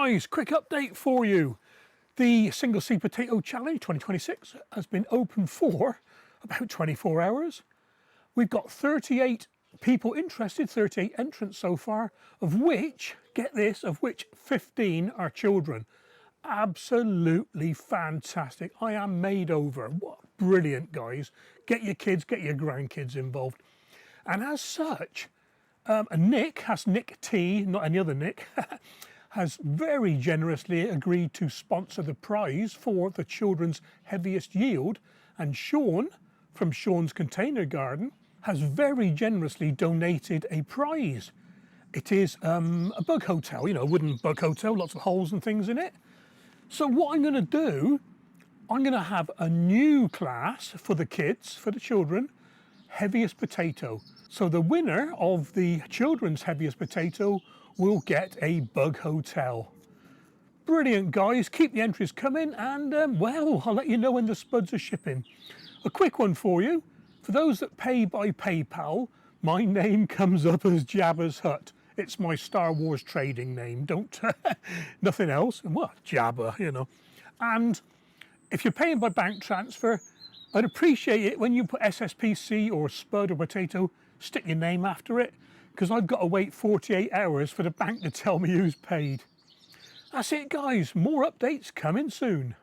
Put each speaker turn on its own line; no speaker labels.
guys, quick update for you. The Single Seed Potato Challenge 2026 has been open for about 24 hours. We've got 38 people interested, 38 entrants so far, of which, get this, of which 15 are children. Absolutely fantastic. I am made over. What brilliant, guys. Get your kids, get your grandkids involved. And as such, Nick T, not any other Nick, has very generously agreed to sponsor the prize for the children's heaviest yield, and Sean from Sean's Container Garden has very generously donated a prize. It is a bug hotel, you know, a wooden bug hotel, lots of holes and things in it. So what I'm going to do, I'm going to have a new class for the kids, for the children, heaviest potato. So the winner of the children's heaviest potato will get a bug hotel. Brilliant, guys. Keep the entries coming, and well, I'll let you know when the spuds are shipping. A quick one for you. For those that pay by PayPal, my name comes up as Jabba's Hut. It's my Star Wars trading name. Don't, nothing else. Well, Jabba, you know. And if you're paying by bank transfer, I'd appreciate it when you put SSPC or spud or potato, stick your name after it, because I've got to wait 48 hours for the bank to tell me who's paid. That's it, guys. More updates coming soon.